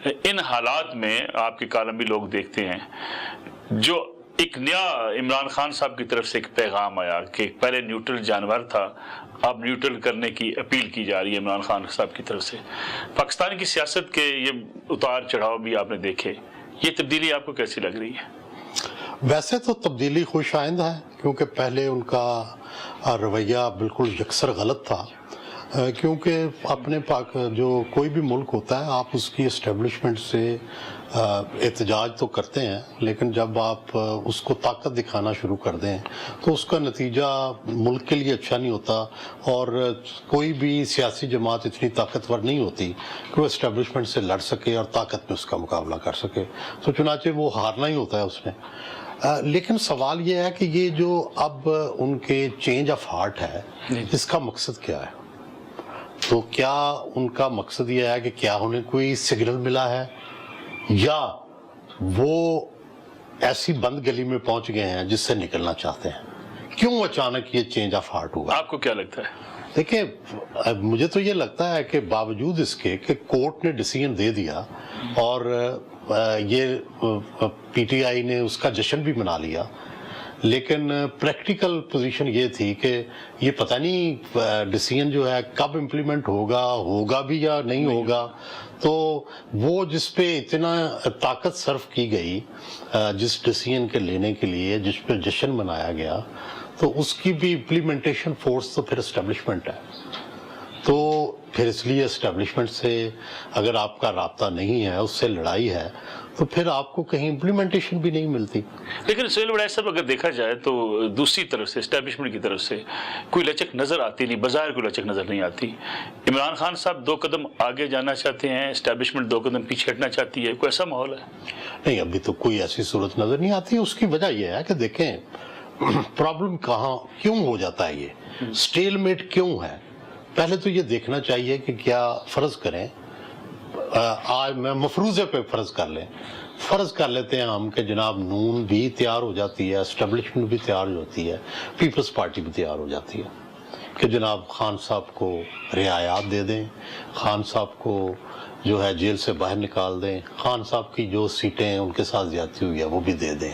ان حالات میں آپ کے کالم بھی لوگ دیکھتے ہیں، جو ایک نیا عمران خان صاحب کی طرف سے ایک پیغام آیا کہ پہلے نیوٹرل جانور تھا، اب نیوٹرل کرنے کی اپیل کی جا رہی ہے عمران خان صاحب کی طرف سے۔ پاکستان کی سیاست کے یہ اتار چڑھاؤ بھی آپ نے دیکھے، یہ تبدیلی آپ کو کیسی لگ رہی ہے؟ ویسے تو تبدیلی خوش آئند ہے، کیونکہ پہلے ان کا رویہ بالکل یکسر غلط تھا، کیونکہ اپنے پاک جو کوئی بھی ملک ہوتا ہے آپ اس کی اسٹیبلشمنٹ سے احتجاج تو کرتے ہیں، لیکن جب آپ اس کو طاقت دکھانا شروع کر دیں تو اس کا نتیجہ ملک کے لیے اچھا نہیں ہوتا، اور کوئی بھی سیاسی جماعت اتنی طاقتور نہیں ہوتی کہ وہ اسٹیبلشمنٹ سے لڑ سکے اور طاقت میں اس کا مقابلہ کر سکے، تو چنانچہ وہ ہارنا ہی ہوتا ہے اس نے۔ لیکن سوال یہ ہے کہ یہ جو اب ان کے چینج آف ہارٹ ہے، اس کا مقصد کیا ہے؟ تو کیا ان کا مقصد یہ ہے کہ کیا انہیں کوئی سگنل ملا ہے، یا وہ ایسی بند گلی میں پہنچ گئے ہیں جس سے نکلنا چاہتے ہیں؟ کیوں اچانک یہ چینج آف ہارٹ ہوا؟ آپ کو کیا لگتا ہے؟ دیکھیں، مجھے تو یہ لگتا ہے کہ باوجود اس کے کہ کورٹ نے ڈیسیژن دے دیا اور یہ پی ٹی آئی نے اس کا جشن بھی منا لیا، لیکن پریکٹیکل پوزیشن یہ تھی کہ یہ پتہ نہیں ڈیسیژن جو ہے کب امپلیمنٹ ہوگا بھی یا نہیں ہوگا، تو وہ جس پہ اتنا طاقت صرف کی گئی جس ڈیسیژن کے لینے کے لیے، جس پہ جشن منایا گیا، تو اس کی بھی امپلیمنٹیشن فورس تو پھر اسٹیبلشمنٹ ہے۔ تو پھر اس لیے اسٹیبلشمنٹ سے اگر آپ کا رابطہ نہیں ہے، اس سے لڑائی ہے، تو پھر آپ کو کہیں امپلیمنٹیشن بھی نہیں ملتی۔ لیکن سہیل وڑائچ صاحب اگر دیکھا جائے تو دوسری طرف سے اسٹیبلشمنٹ کی طرف سے کوئی لچک نظر آتی نہیں، بظاہر کوئی لچک نظر نہیں آتی۔ عمران خان صاحب 2 قدم آگے جانا چاہتے ہیں، اسٹیبلشمنٹ 2 قدم پیچھے ہٹنا چاہتی ہے، کوئی ایسا ماحول ہے؟ نہیں، ابھی تو کوئی ایسی صورت نظر نہیں آتی۔ اس کی وجہ یہ ہے کہ دیکھیں پرابلم کیوں ہو جاتا ہے، یہ سٹیل میٹ کیوں ہے؟ پہلے تو یہ دیکھنا چاہیے کہ کیا فرض کریں، آج میں مفروضے پہ فرض کر لیتے ہیں ہم کہ جناب نون بھی تیار ہو جاتی ہے، اسٹیبلشمنٹ بھی تیار ہو جاتی ہے، پیپلز پارٹی بھی تیار ہو جاتی ہے کہ جناب خان صاحب کو رعایات دے دیں، خان صاحب کو جو ہے جیل سے باہر نکال دیں، خان صاحب کی جو سیٹیں ان کے ساتھ زیادتی ہوئی ہے وہ بھی دے دیں،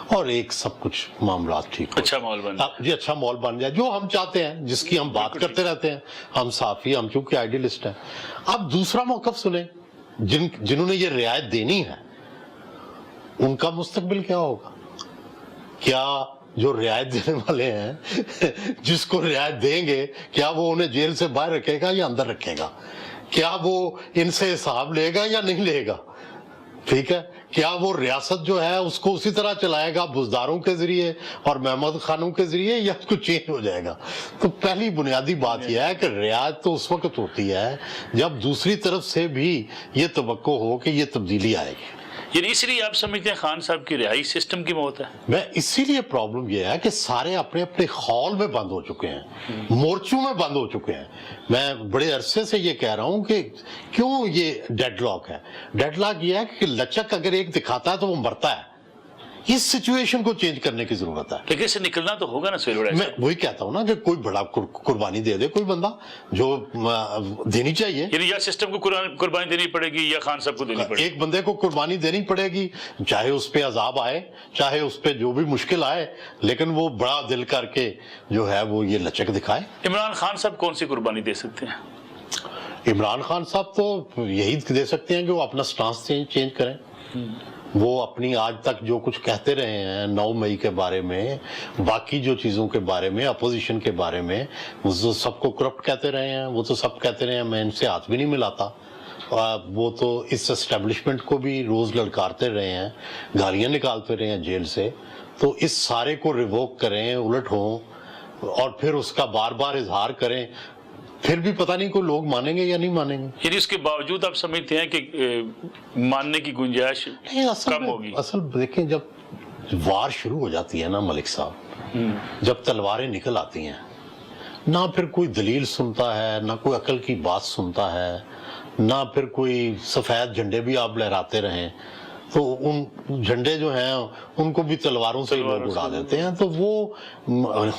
اور ایک سب کچھ معاملات ٹھیک ہو، اچھا ماحول بن جائے۔ جی اچھا ماحول بن جائے، جو ہم چاہتے ہیں، جس کی ہم بات کرتے رہتے ہیں، ہم صافی، ہم چونکہ آئیڈیلسٹ ہیں۔ اب دوسرا موقف سنیں، جنہوں نے یہ رعایت دینی ہے ان کا مستقبل کیا ہوگا؟ کیا جو رعایت دینے والے ہیں جس کو رعایت دیں گے، کیا وہ انہیں جیل سے باہر رکھے گا یا اندر رکھے گا؟ کیا وہ ان سے حساب لے گا یا نہیں لے گا؟ ٹھیک ہے، کیا وہ ریاست جو ہے اس کو اسی طرح چلائے گا بزداروں کے ذریعے اور محمد خانوں کے ذریعے، یا اس کو چینج ہو جائے گا؟ تو پہلی بنیادی بات یہ ہے کہ رعایت تو اس وقت ہوتی ہے جب دوسری طرف سے بھی یہ توقع ہو کہ یہ تبدیلی آئے گی۔ یعنی اس لیے آپ سمجھتے ہیں خان صاحب کی رہائی سسٹم کی موت ہے؟ میں اسی لیے پرابلم یہ ہے کہ سارے اپنے اپنے خول میں بند ہو چکے ہیں، مورچوں میں بند ہو چکے ہیں۔ میں بڑے عرصے سے یہ کہہ رہا ہوں کہ کیوں یہ ڈیڈ لاک ہے؟ ڈیڈ لاک یہ ہے کہ لچک اگر ایک دکھاتا ہے تو وہ مرتا ہے۔ اس سچویشن کو چینج کرنے کی ضرورت ہے، لیکن اس سے نکلنا تو ہوگا نا سہیل وڑائچ میں صاحب؟ وہی کہتا ہوں نا کہ کوئی بڑا قربانی دے دے کوئی بندہ جو دینی چاہیے۔ یعنی یا سسٹم کو قربانی دینی پڑے گی یا خان صاحب کو دینی پڑے گی؟ ایک بندے کو قربانی دینی پڑے گی، چاہے اس پہ عذاب آئے، چاہے اس پہ جو بھی مشکل آئے، لیکن وہ بڑا دل کر کے جو ہے وہ یہ لچک دکھائے۔ عمران خان صاحب کون سی قربانی دے سکتے ہیں؟ عمران خان صاحب تو یہی دے سکتے ہیں کہ وہ اپنا سٹانس چینج کریں۔ وہ اپنی آج تک جو کچھ کہتے رہے ہیں 9 مئی کے بارے میں، باقی جو چیزوں کے بارے میں، اپوزیشن کے بارے میں، وہ سب کو کرپٹ کہتے رہے ہیں، وہ تو سب کہتے رہے ہیں میں ان سے ہاتھ بھی نہیں ملاتا، وہ تو اس اسٹیبلشمنٹ کو بھی روز للکارتے رہے ہیں، گالیاں نکالتے رہے ہیں جیل سے۔ تو اس سارے کو ریووک کریں، الٹ ہوں، اور پھر اس کا بار بار اظہار کریں، پھر بھی پتہ نہیں کوئی لوگ مانیں گے یا نہیں مانیں گے۔ یعنی اس کے باوجود آپ سمجھتے ہیں کہ ماننے کی گنجائش کم ہوگی؟ اصل دیکھیں، جب وار شروع ہو جاتی ہے نا ملک صاحب، جب تلواریں نکل آتی ہیں، نہ پھر کوئی دلیل سنتا ہے، نہ کوئی عقل کی بات سنتا ہے، نہ پھر کوئی سفید جھنڈے بھی آپ لہراتے رہیں، تو ان جھنڈے جو ہیں ان کو بھی تلواروں سے ہی لوگ اڑا دیتے ہیں، تو وہ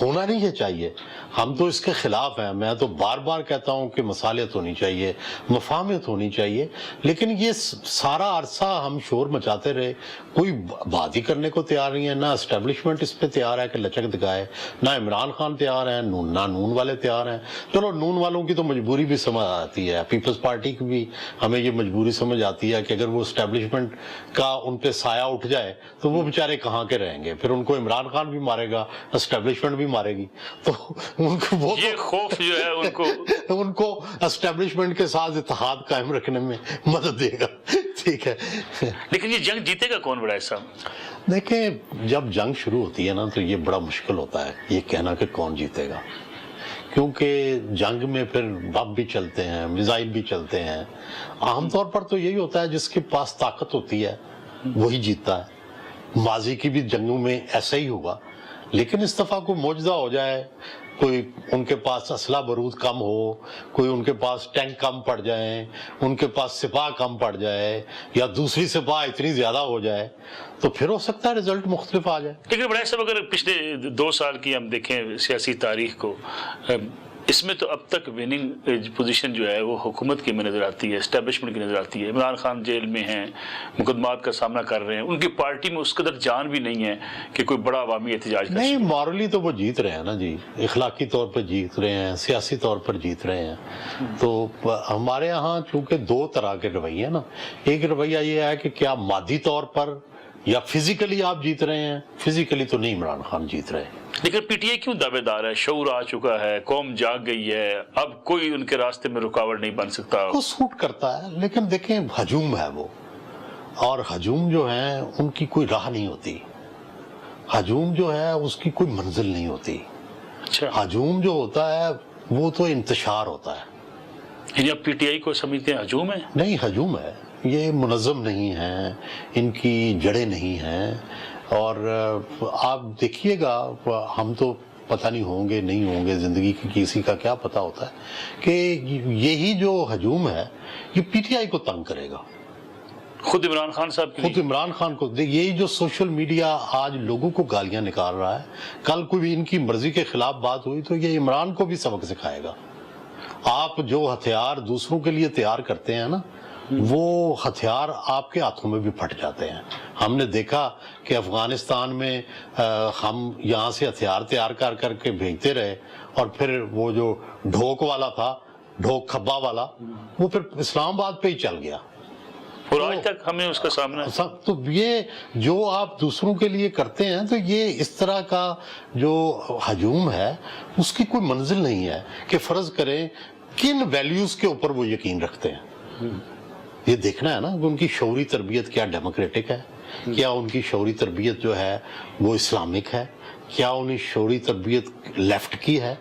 ہونا نہیں ہے چاہیے. ہم تو اس کے خلاف ہیں. میں تو بار بار کہتا ہوں کہ مصالحت ہونی چاہیے، مفاہمت ہونی چاہیے، لیکن یہ سارا عرصہ ہم شور مچاتے رہے، کوئی بات ہی کرنے کو تیار نہیں ہے. نہ اسٹیبلشمنٹ اس پہ تیار ہے کہ لچک دکھائے، نہ عمران خان تیار ہیں، نہ نون والے تیار ہیں. چلو نون والوں کی تو مجبوری بھی سمجھ آتی ہے، پیپلز پارٹی کی بھی ہمیں یہ مجبوری سمجھ آتی ہے کہ اگر وہ اسٹیبلشمنٹ کا ان پہ سایہ اٹھ جائے تو وہ بیچارے کہاں کے رہیں گے. پھر ان کو عمران خان بھی مارے گا، اسٹیبلشمنٹ بھی مارے گی، تو ان کو وہ یہ خوف جو ہے ان کو اسٹیبلشمنٹ کے ساتھ اتحاد قائم رکھنے میں مدد دے گا. ٹھیک ہے. لیکن یہ جنگ جیتے گا کون بڑا صاحب؟ دیکھیں جب جنگ شروع ہوتی ہے نا تو یہ بڑا مشکل ہوتا ہے یہ کہنا کہ کون جیتے گا، کیونکہ جنگ میں پھر بم بھی چلتے ہیں، میزائل بھی چلتے ہیں. عام طور پر تو یہی ہوتا ہے جس کے پاس طاقت ہوتی ہے وہی جیتتا ہے. ماضی کی بھی جنگوں میں ایسا ہی ہوا، لیکن اس دفعہ کوئی معجزہ ہو جائے، کوئی ان کے پاس اسلحہ بارود کم ہو، کوئی ان کے پاس ٹینک کم پڑ جائیں، ان کے پاس سپاہ کم پڑ جائے، یا دوسری سپاہ اتنی زیادہ ہو جائے، تو پھر ہو سکتا ہے رزلٹ مختلف آ جائے. لیکن بڑا صاحب اگر پچھلے 2 سال کی ہم دیکھیں سیاسی تاریخ کو، اس میں تو اب تک وننگ پوزیشن جو ہے وہ حکومت کی میں نظر آتی ہے، اسٹیبلشمنٹ کی نظر آتی ہے. عمران خان جیل میں ہیں، مقدمات کا سامنا کر رہے ہیں، ان کی پارٹی میں اس قدر جان بھی نہیں ہے کہ کوئی بڑا عوامی احتجاج کر نہیں. مورلی تو وہ جیت رہے ہیں نا جی، اخلاقی طور پر جیت رہے ہیں، سیاسی طور پر جیت رہے ہیں. تو ہمارے ہاں چونکہ 2 طرح کے رویے ہیں نا، ایک رویہ یہ ہے کہ کیا مادی طور پر یا فزیکلی آپ جیت رہے ہیں. فزیکلی تو نہیں عمران خان جیت رہے. لیکن پی ٹی آئی کیوں دعوے دار ہے؟ شعور آ چکا ہے، قوم جاگ گئی ہے، اب کوئی ان کے راستے میں رکاوٹ نہیں بن سکتا. وہ سوٹ کرتا ہے، لیکن دیکھیں ہجوم ہے وہ، اور ہجوم جو ہے ان کی کوئی راہ نہیں ہوتی. ہجوم جو ہے اس کی کوئی منزل نہیں ہوتی. اچھا، ہجوم جو ہوتا ہے وہ تو انتشار ہوتا ہے. یعنی اب پی ٹی آئی کو سمجھتے ہیں ہجوم ہے؟ نہیں، ہجوم ہے. یہ منظم نہیں ہے، ان کی جڑیں نہیں ہیں. اور آپ دیکھیے گا، ہم تو پتہ نہیں ہوں گے نہیں ہوں گے، زندگی کی کسی کا کیا پتہ ہوتا ہے کہ یہی جو ہجوم ہے یہ پی ٹی آئی کو تنگ کرے گا. خود عمران خان صاحب خود عمران خان کو یہی جو سوشل میڈیا آج لوگوں کو گالیاں نکال رہا ہے، کل کوئی ان کی مرضی کے خلاف بات ہوئی تو یہ عمران کو بھی سبق سکھائے گا. آپ جو ہتھیار دوسروں کے لیے تیار کرتے ہیں نا، وہ ہتھیار آپ کے ہاتھوں میں بھی پھٹ جاتے ہیں. ہم نے دیکھا کہ افغانستان میں ہم یہاں سے ہتھیار تیار کر کے بھیجتے رہے، اور پھر وہ جو ڈھوک والا تھا، ڈھوک کھبا والا، وہ پھر اسلام آباد پہ ہی چل گیا، اور آج تک ہمیں اس کا سامنا ہے. تو یہ جو آپ دوسروں کے لیے کرتے ہیں تو یہ اس طرح کا جو ہجوم ہے اس کی کوئی منزل نہیں ہے کہ فرض کریں کن ویلیوز کے اوپر وہ یقین رکھتے ہیں. یہ دیکھنا ہے نا کہ ان کی شعوری تربیت کیا ڈیموکریٹک ہے، کیا ان کی شعوری تربیت جو ہے وہ اسلامک ہے، کیا ان کی شعوری تربیت لیفٹ کی ہے.